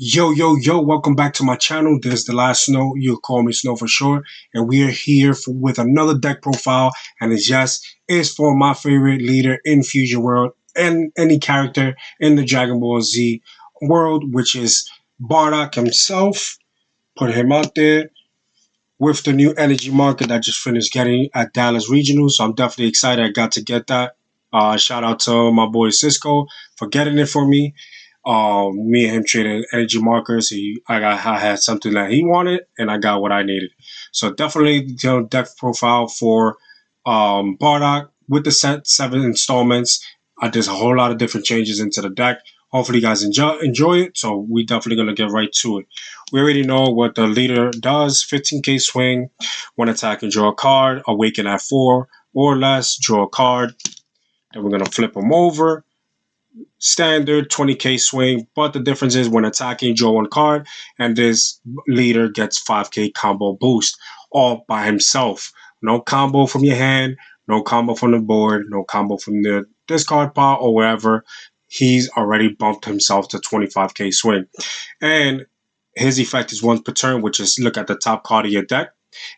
Yo, welcome back to my channel. This is DaLastSnow. You'll call me Snow for short. And we are here with another deck profile. And it's for my favorite leader in Fusion World and any character in the Dragon Ball Z world, which is Bardock himself. Put him out there with the new energy market that just finished getting at Dallas Regional. So I'm definitely excited I got to get that. Shout out to my boy Cisco for getting it for me. Me and him traded energy markers. I had something that he wanted, and I got what I needed. So definitely, deck profile for Bardock with the set 7 installments. There's a whole lot of different changes into the deck. Hopefully, you guys enjoy it. So we definitely gonna get right to it. We already know what the leader does: 15k swing, one attack and draw a card. Awaken at 4 or less, draw a card. Then we're gonna flip them over. Standard 20k swing, but the difference is when attacking, draw one card, and this leader gets 5k combo boost all by himself. No combo from your hand, no combo from the board, no combo from the discard pile or wherever. He's already bumped himself to 25k swing. And his effect is once per turn, which is look at the top card of your deck.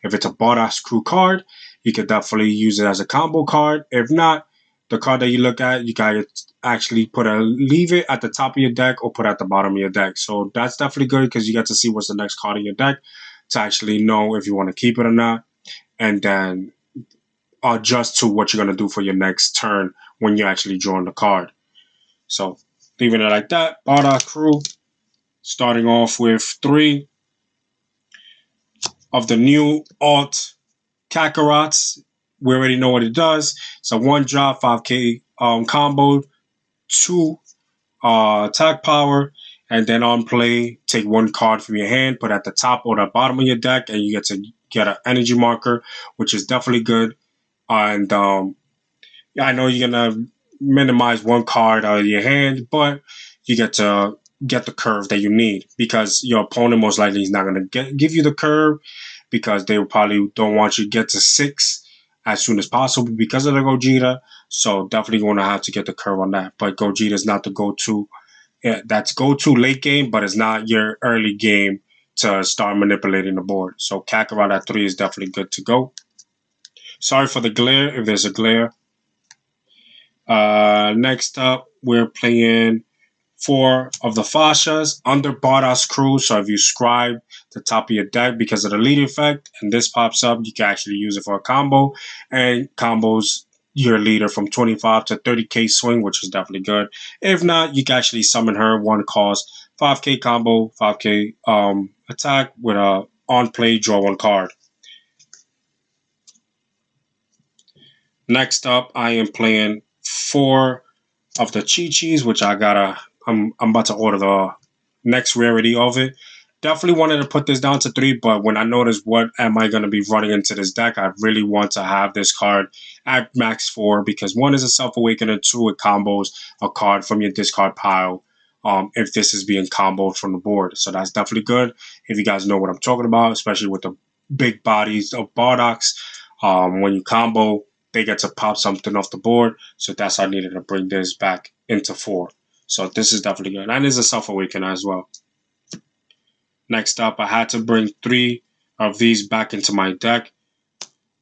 If it's a Bardock crew card, you could definitely use it as a combo card. If not, the card that you look at, you gotta actually leave it at the top of your deck or put it at the bottom of your deck. So that's definitely good because you get to see what's the next card in your deck to actually know if you want to keep it or not, and then adjust to what you're gonna do for your next turn when you're actually drawing the card. So leaving it like that. Bardock crew, starting off with 3 of the new alt Kakarot's. We already know what it does. So 1 drop, 5k combo, 2 attack power, and then on play, take 1 card from your hand, put at the top or the bottom of your deck, and you get to get an energy marker, which is definitely good. And I know you're gonna minimize 1 card out of your hand, but you get to get the curve that you need because your opponent most likely is not gonna give you the curve because they probably don't want you to get to 6 as soon as possible because of the Gogeta. So definitely going to have to get the curve on that. But Gogeta is not the go-to. That's go-to late game, but it's not your early game to start manipulating the board. So Kakarot at 3 is definitely good to go. Sorry for the glare, if there's a glare. Next up, we're playing 4 of the Fashas under Bardock's crew. So if you scribe the top of your deck because of the lead effect and this pops up, you can actually use it for a combo and combos your leader from 25 to 30k swing, which is definitely good. If not, you can actually summon her, 1 cost, 5k combo, 5k attack with a on play, draw 1 card. Next up, I am playing 4 of the Chi-Chis, which I'm about to order the next rarity of it. Definitely wanted to put this down to 3, but when I noticed what am I going to be running into this deck, I really want to have this card at max 4 because 1 is a self-awakener, 2 it combos a card from your discard pile if this is being comboed from the board. So that's definitely good if you guys know what I'm talking about, especially with the big bodies of Bardocks. When you combo, they get to pop something off the board. So that's how I needed to bring this back into 4. So this is definitely good. And it's a self-awakener as well. Next up, I had to bring 3 of these back into my deck,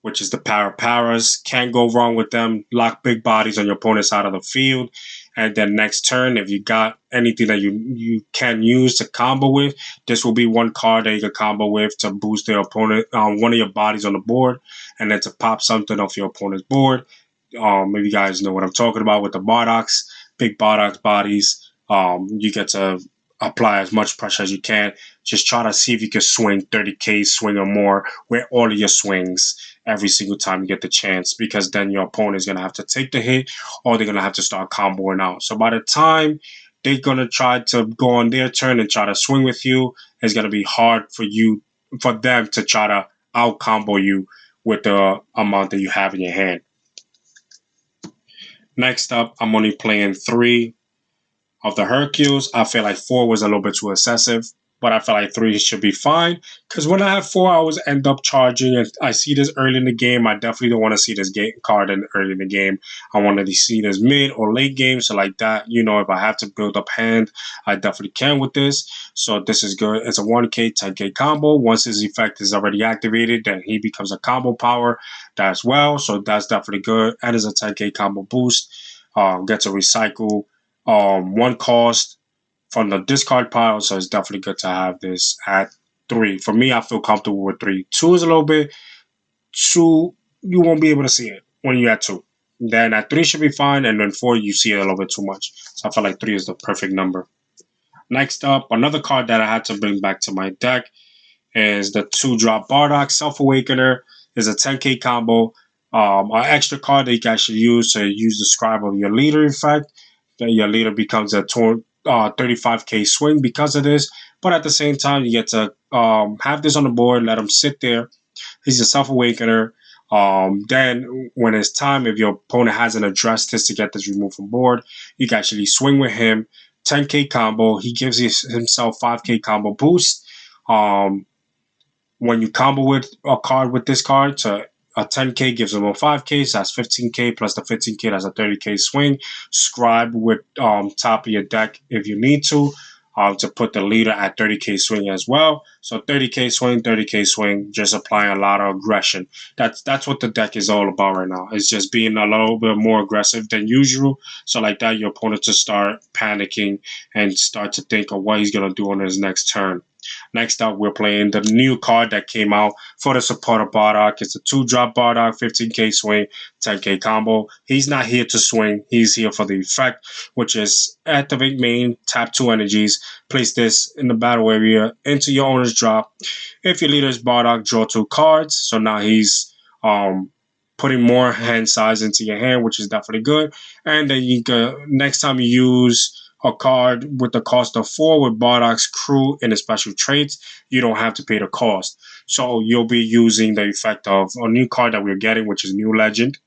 which is the Paras. Can't go wrong with them. Lock big bodies on your opponent's side of the field. And then next turn, if you got anything that you can use to combo with, this will be 1 card that you can combo with to boost their opponent, one of your bodies on the board, and then to pop something off your opponent's board. Maybe you guys know what I'm talking about with the Bardocks, big Bardocks bodies. You get to apply as much pressure as you can. Just try to see if you can swing 30k swing or more with all of your swings every single time you get the chance, because then your opponent is going to have to take the hit or they're going to have to start comboing out. So by the time they're going to try to go on their turn and try to swing with you, it's going to be hard for them to try to out combo you with the amount that you have in your hand. Next up, I'm only playing 3 of the Hercules. I feel like 4 was a little bit too excessive. but I feel like 3 should be fine. Because when I have 4, I always end up charging, and I see this early in the game. I definitely don't want to see this card early in the game. I wanted to see this mid or late game. So like that, if I have to build up hand, I definitely can with this. So this is good. It's a 1k, 10k combo. Once his effect is already activated, then he becomes a combo power as well. So that's definitely good. And it's a 10k combo boost. Gets a recycle 1 cost from the discard pile, so it's definitely good to have this at 3. For me, I feel comfortable with 3. 2 is a little bit 2. You won't be able to see it when you're at 2. Then at 3 should be fine, and then 4 you see it a little bit too much. So I feel like 3 is the perfect number. Next up, another card that I had to bring back to my deck is the 2-drop Bardock. Self-Awakener is a 10k combo. An extra card that you can actually use to use the scribe of your leader effect. Then your leader becomes a 35k swing because of this. But at the same time, you get to have this on the board, let him sit there. He's a Self-Awakener. Then when it's time, if your opponent hasn't addressed this to get this removed from board, you can actually swing with him. 10k combo. He gives himself 5k combo boost. When you combo with a card with this card, so a 10k gives him a 5k, so that's 15k plus the 15k, that's a 30k swing. Scribe with top of your deck if you need to put the leader at 30k swing as well. So 30k swing, 30k swing, just applying a lot of aggression. That's what the deck is all about right now. It's just being a little bit more aggressive than usual. So like that, your opponent to start panicking and start to think of what he's gonna do on his next turn. Next up, we're playing the new card that came out for the support of Bardock. It's a 2-drop Bardock, 15k swing, 10k combo. He's not here to swing. He's here for the effect, which is activate main, tap 2 energies, place this in the battle area into your owner's drop. If your leader is Bardock, draw 2 cards. So now he's putting more hand size into your hand, which is definitely good. And then you can, next time you use a card with the cost of 4 with Bardock's crew in the special traits, you don't have to pay the cost. So you'll be using the effect of a new card that we're getting, which is New Legend,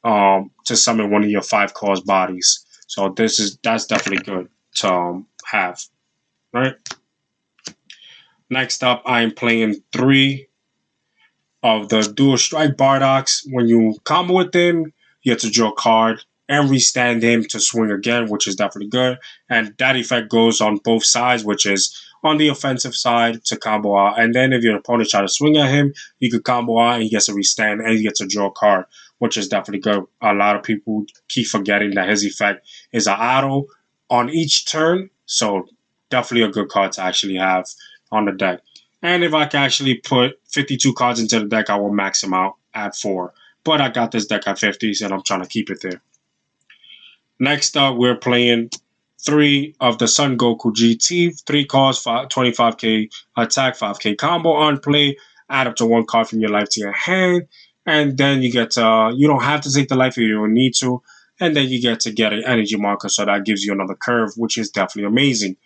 to summon one of your 5-cost bodies. So that's definitely good to have. Right. Next up, I'm playing 3 of the Dual Strike Bardocks. When you combo with them, you have to draw a card and restand him to swing again, which is definitely good. And that effect goes on both sides, which is on the offensive side to combo out. And then if your opponent tries to swing at him, you could combo out and he gets to restand and he gets to draw a card, which is definitely good. A lot of people keep forgetting that his effect is an auto on each turn. So definitely a good card to actually have on the deck. And if I can actually put 52 cards into the deck, I will max him out at 4. But I got this deck at 50s and I'm trying to keep it there. Next up, we're playing 3 of the Son Goku GT. 3 cost, 25k attack, 5k combo on play. Add up to 1 card from your life to your hand. And then you get to, you don't have to take the life if you don't need to. And then you get to get an energy marker, so that gives you another curve, which is definitely amazing.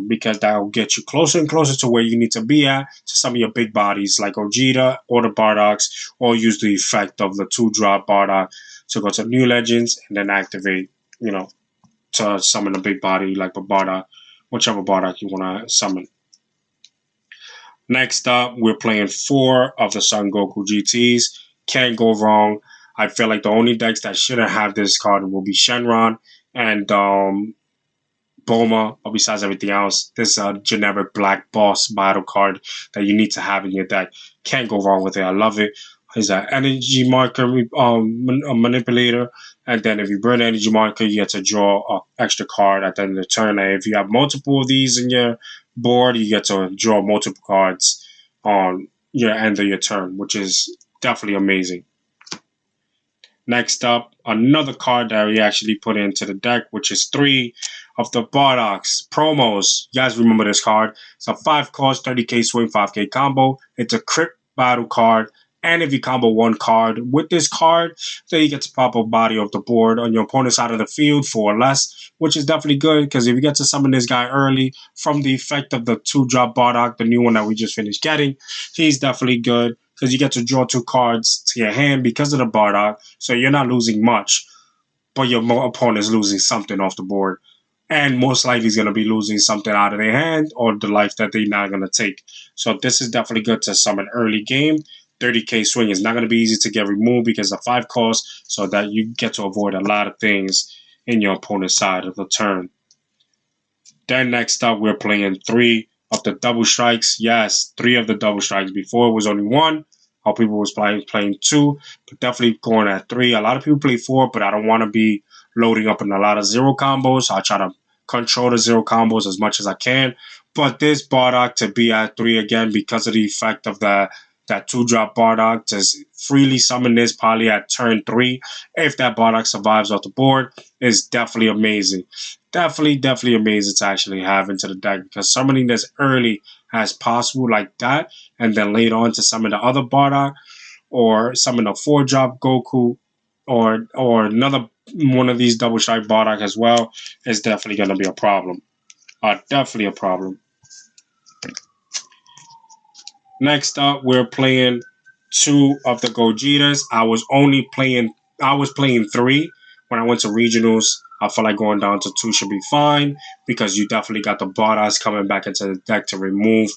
Because that will get you closer and closer to where you need to be at, to some of your big bodies like Vegeta or the Bardocks, or use the effect of the 2-drop Bardock to go to New Legends and then activate, to summon a big body like a Bardock, whichever Bardock you want to summon. Next up, we're playing 4 of the Son Goku GTs. Can't go wrong. I feel like the only decks that shouldn't have this card will be Shenron and Bulma, but besides everything else, this is a generic black boss battle card that you need to have in your deck. Can't go wrong with it. I love it. He's an energy marker manipulator, and then if you burn an energy marker, you get to draw an extra card at the end of the turn. And if you have multiple of these in your board, you get to draw multiple cards on your end of your turn, which is definitely amazing. Next up, another card that we actually put into the deck, which is 3 of the Bardocks promos. You guys remember this card? It's a 5-cost, 30k swing, 5k combo. It's a crit battle card. And if you combo 1 card with this card, then you get to pop a body off the board on your opponent's side of the field for less, which is definitely good because if you get to summon this guy early from the effect of the 2-drop Bardock, the new one that we just finished getting, he's definitely good because you get to draw 2 cards to your hand because of the Bardock, so you're not losing much, but your opponent is losing something off the board. and most likely is going to be losing something out of their hand or the life that they're not going to take. So this is definitely good to summon early game. 30k swing is not going to be easy to get removed because of 5 cost, so that you get to avoid a lot of things in your opponent's side of the turn. Then next up, we're playing 3 of the double strikes. Yes, 3 of the double strikes. Before it was only 1. How people was playing 2, but definitely going at 3. A lot of people play 4, but I don't want to be loading up in a lot of 0 combos. I try to control the 0 combos as much as I can. But this Bardock to be at 3 again because of the effect of that 2-drop Bardock, to freely summon this probably at turn 3 if that Bardock survives off the board is definitely amazing. Definitely amazing to actually have into the deck, because summoning this early as possible like that, and then later on to summon the other Bardock, or summon a 4-drop Goku, or another one of these double strike Bardock as well, is definitely going to be a problem. Definitely a problem. Next up, we're playing 2 of the Gogetas. I was playing 3 when I went to regionals. I feel like going down to 2 should be fine, because you definitely got the Bardock coming back into the deck to remove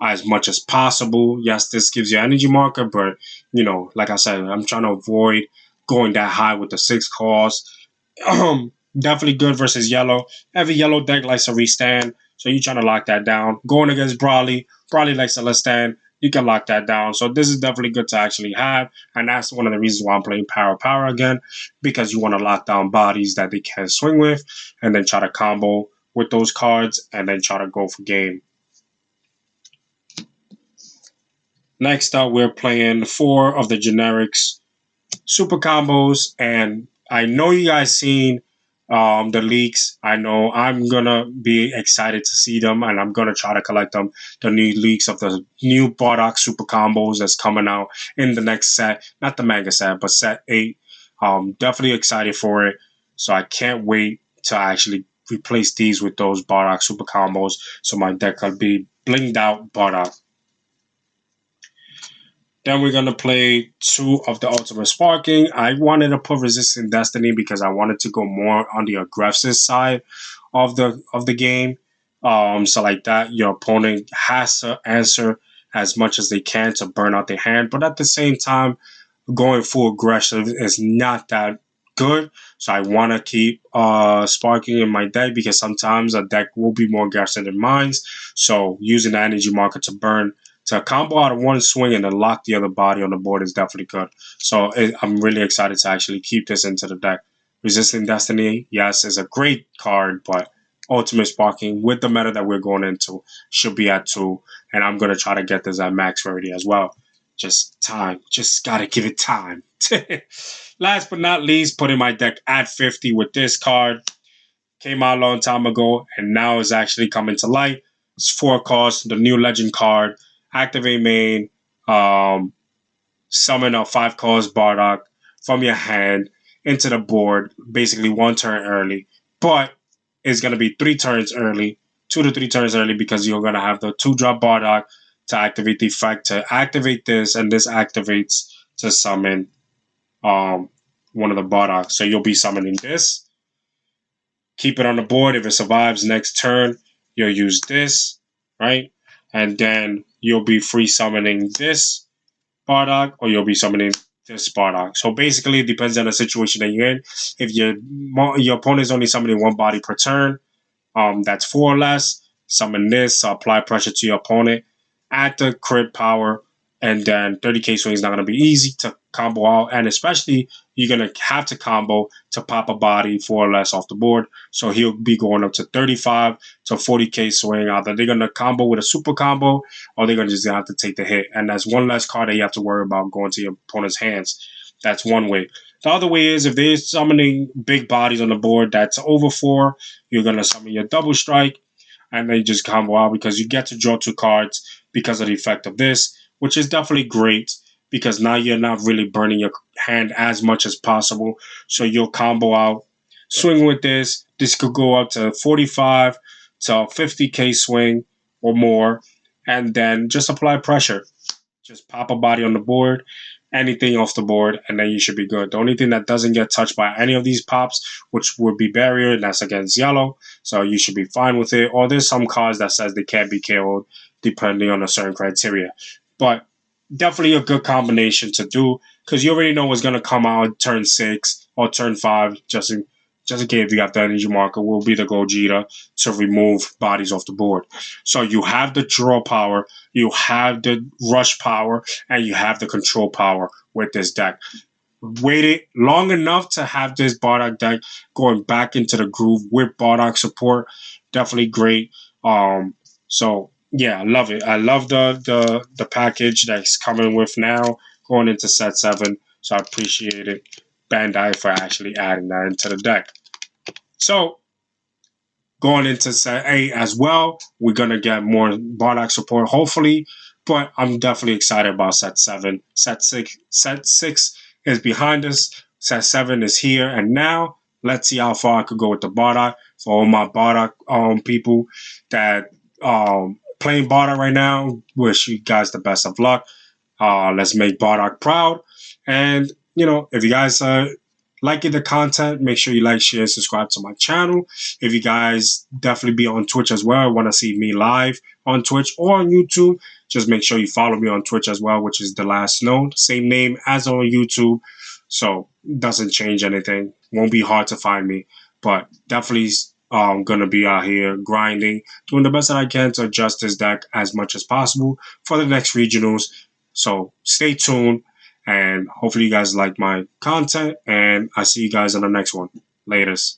as much as possible. Yes, this gives you energy marker, but you know, like I said, I'm trying to avoid going that high with the 6 cost. Definitely good versus yellow. Every yellow deck likes to restand, so you're trying to lock that down. Going against Brawly likes to stand. You can lock that down. So this is definitely good to actually have, and that's one of the reasons why I'm playing Power again, because you want to lock down bodies that they can swing with, and then try to combo with those cards, and then try to go for game. Next up, we're playing 4 of the generics super combos, and I know you guys seen the leaks. I know I'm gonna be excited to see them, and I'm gonna try to collect them. The new leaks of the new Bardock super combos that's coming out in the next set, not the manga set, but set 8. Definitely excited for it. So I can't wait to actually replace these with those Bardock super combos, so my deck could be blinged out Bardock. Then we're gonna play 2 of the Ultimate Sparking. I wanted to put Resistant Destiny because I wanted to go more on the aggressive side of the game. So like that, your opponent has to answer as much as they can to burn out their hand, but at the same time, going full aggressive is not that good. So I want to keep Sparking in my deck, because sometimes a deck will be more aggressive than mine. So using the energy marker to burn, to combo out of one swing and then lock the other body on the board is definitely good. So I'm really excited to actually keep this into the deck. Resisting Destiny, yes, is a great card, but Ultimate Sparking with the meta that we're going into should be at 2, and I'm going to try to get this at max rarity as well. Just time. Just got to give it time. Last but not least, putting my deck at 50 with this card. Came out a long time ago, and now is actually coming to light. It's 4 cost, the new legend card. Activate main, summon a 5 cost Bardock from your hand into the board, basically 1 turn early. But it's going to be 3 turns early, 2 to 3 turns early, because you're going to have the 2-drop Bardock to activate the effect, to activate this, and this activates to summon one of the Bardocks. So you'll be summoning this. Keep it on the board. If it survives next turn, you'll use this, right? And then you'll be free summoning this Bardock, or you'll be summoning this Bardock. So basically, it depends on the situation that you're in. If your opponent is only summoning 1 body per turn, that's 4 or less, summon this, apply pressure to your opponent, add the crit power, and then 30k swing is not going to be easy to combo out, and especially you're going to have to combo to pop a body 4 or less off the board. So he'll be going up to 35 to 40k swing. Either they're going to combo with a super combo, or they're going to just have to take the hit, and that's 1 less card that you have to worry about going to your opponent's hands. That's one way. The other way is if they're summoning big bodies on the board that's over 4, you're going to summon your double strike, and then just combo out, because you get to draw 2 cards because of the effect of this, which is definitely great, because now you're not really burning your hand as much as possible. So you'll combo out, swing with this. This could go up to 45 to 50k swing or more, and then just apply pressure. Just pop a body on the board, anything off the board, and then you should be good. The only thing that doesn't get touched by any of these pops, which would be barrier, and that's against yellow, so you should be fine with it. Or there's some cards that says they can't be KO'd depending on a certain criteria. But definitely a good combination to do, because you already know what's going to come out turn 6 or turn 5, just in case you got the energy marker, will be the Gogeta to remove bodies off the board. So you have the draw power, you have the rush power, and you have the control power with this deck. Waited long enough to have this Bardock deck going back into the groove with Bardock support. Definitely great. So yeah, I love it. I love the package that's coming with now going into set 7. So I appreciate it, Bandai, for actually adding that into the deck. So going into set 8 as well, we're gonna get more Bardock support, hopefully. But I'm definitely excited about set 7. Set 6 is behind us. Set 7 is here and now. Let's see how far I could go with the Bardock. For all my Bardock people that playing Bardock right now, wish you guys the best of luck. Let's make Bardock proud. And if you guys liking the content, make sure you like, share, subscribe to my channel. If you guys definitely be on Twitch as well, want to see me live on Twitch or on YouTube, just make sure you follow me on Twitch as well, which is DaLastSnow, same name as on YouTube. So it doesn't change anything. Won't be hard to find me, but definitely gonna be out here grinding, doing the best that I can to adjust this deck as much as possible for the next regionals. So stay tuned. And hopefully you guys like my content, and I see you guys on the next one. Laters.